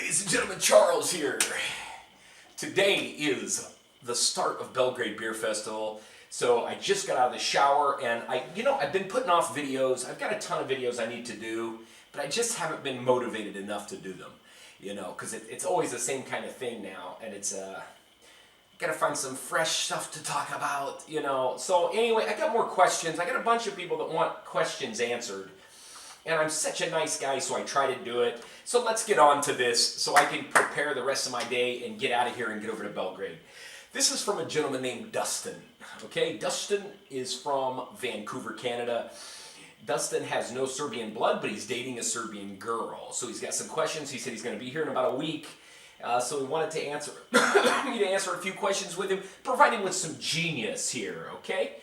Ladies and gentlemen, Charles here. Today is the start of Belgrade Beer Festival. So I just got out of the shower and I've been putting off videos. I've got a ton of videos I need to do, but I just haven't been motivated enough to do them. Because it's always the same kind of thing now, and it's gotta find some fresh stuff to talk about, So anyway, I got more questions. I got a bunch of people that want questions answered. And I'm such a nice guy, so I try to do it. So let's get on to this so I can prepare the rest of my day and get out of here and get over to Belgrade. This is from a gentleman named Dustin. Okay, Dustin is from Vancouver, Canada. Dustin has no Serbian blood, but he's dating a Serbian girl. So he's got some questions. He said he's going to be here in about a week. So we wanted to answer me to answer a few questions with him, provide him with some genius here, okay?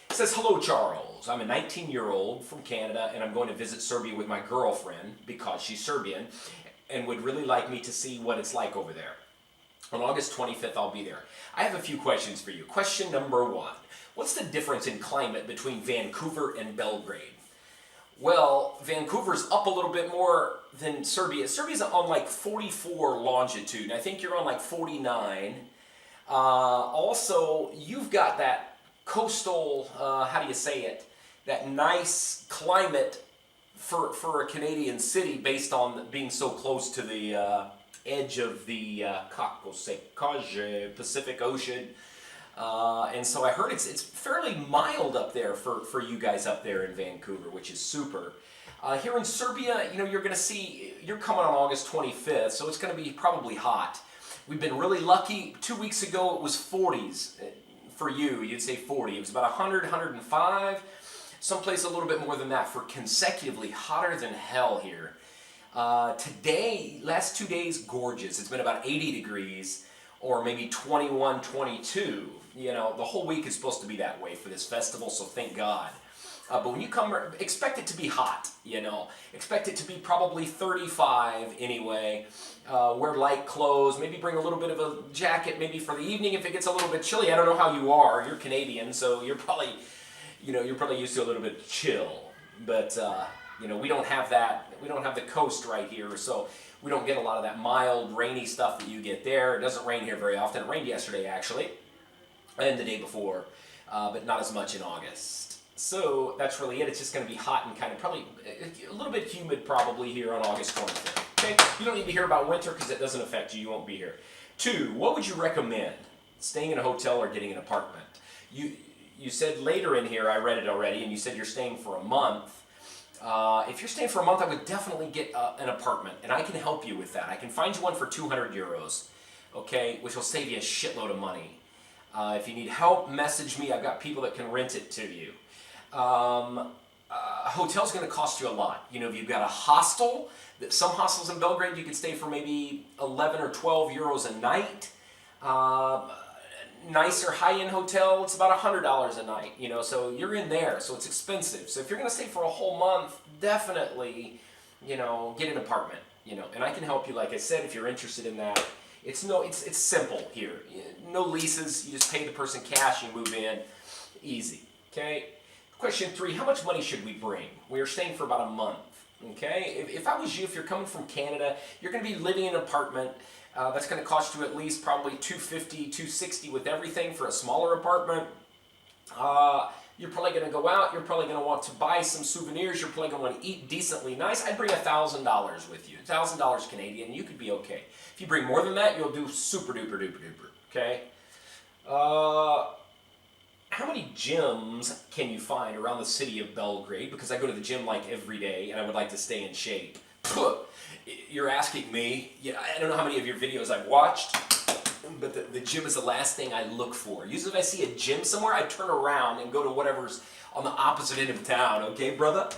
It says, "Hello, Charles. I'm a 19-year-old from Canada, and I'm going to visit Serbia with my girlfriend because she's Serbian and would really like me to see what it's like over there. On August 25th, I'll be there. I have a few questions for you. Question number one. What's the difference in climate between Vancouver and Belgrade?" Well, Vancouver's up a little bit more than Serbia. Serbia's on like 44 longitude, and I think you're on like 49. Also, you've got that coastal, that nice climate for a Canadian city based on being so close to the edge of the Pacific Ocean. And so I heard it's fairly mild up there for you guys up there in Vancouver, which is super. Here in Serbia, you're coming on August 25th, so it's going to be probably hot. We've been really lucky. 2 weeks ago it was 40s. For you, you'd say 40. It was about 100, 105. Someplace a little bit more than that for consecutively hotter than hell here. Today, last 2 days, gorgeous. It's been about 80 degrees or maybe 21, 22. The whole week is supposed to be that way for this festival, so thank God. But when you come, expect it to be hot, Expect it to be probably 35 anyway. Wear light clothes, maybe bring a little bit of a jacket maybe for the evening if it gets a little bit chilly. I don't know how you are. You're Canadian, so you're probably used to a little bit of chill. But, we don't have that. We don't have the coast right here, so we don't get a lot of that mild, rainy stuff that you get there. It doesn't rain here very often. It rained yesterday, actually, and the day before, but not as much in August. So that's really it. It's just going to be hot and kind of probably a little bit humid probably here on August 25th. Okay? You don't need to hear about winter because it doesn't affect you. You won't be here. 2, what would you recommend? Staying in a hotel or getting an apartment? You said later in here, I read it already, and you said you're staying for a month. If you're staying for a month, I would definitely get an apartment, and I can help you with that. I can find you one for 200 euros, okay, which will save you a shitload of money. If you need help, message me. I've got people that can rent it to you. A hotel's going to cost you a lot. If you've got a hostel, some hostels in Belgrade you could stay for maybe 11 or 12 euros a night. Nicer high-end hotel, it's about $100 a night, so you're in there, so it's expensive. So if you're going to stay for a whole month, definitely, get an apartment, and I can help you, like I said, if you're interested in that. It's simple here. No leases, you just pay the person cash, you move in, easy, okay? Question 3, how much money should we bring? We're staying for about a month, okay? If I was you, if you're coming from Canada, you're going to be living in an apartment. That's going to cost you at least probably $250, $260 with everything for a smaller apartment. You're probably going to go out. You're probably going to want to buy some souvenirs. You're probably going to want to eat decently nice. I'd bring $1,000 with you. $1,000 Canadian. You could be okay. If you bring more than that, you'll do super duper duper duper. Okay? How many gyms can you find around the city of Belgrade? Because I go to the gym like every day and I would like to stay in shape. You're asking me. Yeah, I don't know how many of your videos I've watched, but the gym is the last thing I look for. Usually if I see a gym somewhere, I turn around and go to whatever's on the opposite end of town, okay, brother?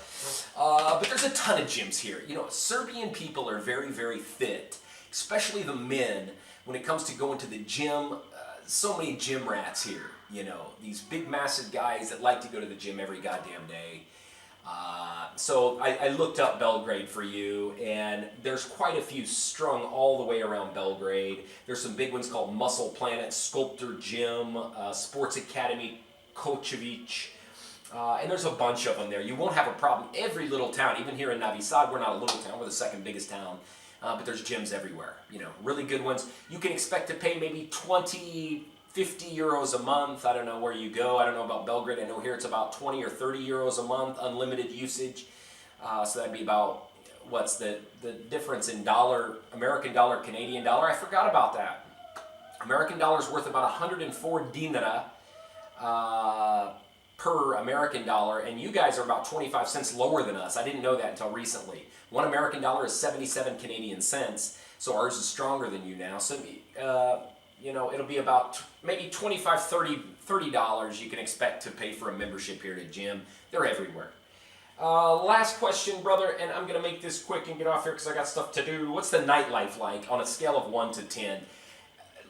But there's a ton of gyms here. Serbian people are very, very fit, especially the men. When it comes to going to the gym, so many gym rats here. These big, massive guys that like to go to the gym every goddamn day. So I looked up Belgrade for you, and there's quite a few strung all the way around Belgrade. There's some big ones called Muscle Planet, Sculptor Gym, Sports Academy, Kočević, and there's a bunch of them there. You won't have a problem. Every little town, even here in Novi Sad, we're not a little town, we're the second biggest town but there's gyms everywhere. You know, really good ones. You can expect to pay maybe 20, 50 euros a month. I don't know where you go. I don't know about Belgrade. I know here it's about 20 or 30 euros a month, unlimited usage. So that'd be about, what's the difference in dollar, American dollar, Canadian dollar? I forgot about that. American dollar is worth about 104 dinara per American dollar, and you guys are about 25 cents lower than us. I didn't know that until recently. One American dollar is 77 Canadian cents, so ours is stronger than you now. So, you know, it'll be about maybe $25, $30 you can expect to pay for a membership here at a gym. They're everywhere. Last question, brother, and I'm going to make this quick and get off here because I got stuff to do. What's the nightlife like on a scale of 1 to 10?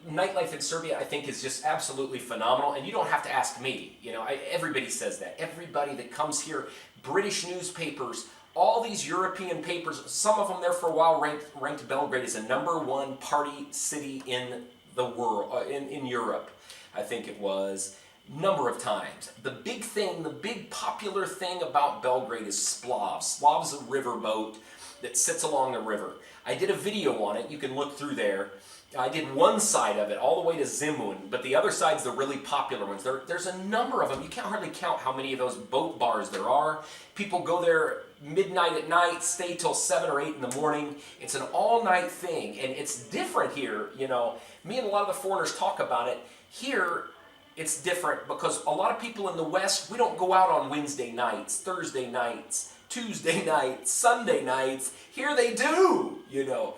Nightlife in Serbia, I think, is just absolutely phenomenal, and you don't have to ask me. You know, everybody says that. Everybody that comes here, British newspapers, all these European papers, some of them there for a while ranked Belgrade as a #1 party city in the world, in Europe, I think it was, number of times. The big thing, the big popular thing about Belgrade is Splav. Splav's a riverboat that sits along the river. I did a video on it. You can look through there. I did one side of it all the way to Zemun, but the other side's the really popular ones. There's a number of them. You can't hardly count how many of those boat bars there are. People go there midnight at night, stay till 7 or 8 in the morning. It's an all-night thing, and it's different here. You know, me and a lot of the foreigners talk about it. Here, it's different because a lot of people in the West, we don't go out on Wednesday nights, Thursday nights, Tuesday nights, Sunday nights. Here they do, you know.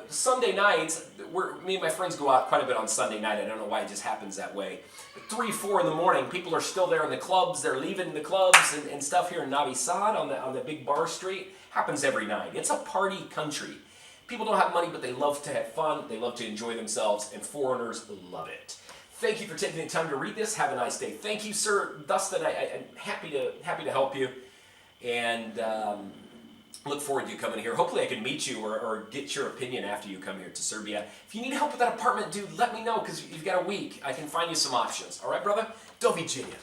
Sunday nights, me and my friends go out quite a bit on Sunday night. I don't know why it just happens that way. But 3, 4 in the morning, people are still there in the clubs. They're leaving the clubs and stuff here in Novi Sad on the big bar street. Happens every night. It's a party country. People don't have money, but they love to have fun. They love to enjoy themselves, and foreigners love it. Thank you for taking the time to read this. Have a nice day. Thank you, Sir Dustin. I'm happy to help you, and look forward to you coming here. Hopefully I can meet you or get your opinion after you come here to Serbia. If you need help with that apartment, dude, let me know because you've got a week. I can find you some options. All right, brother? Do viđenja.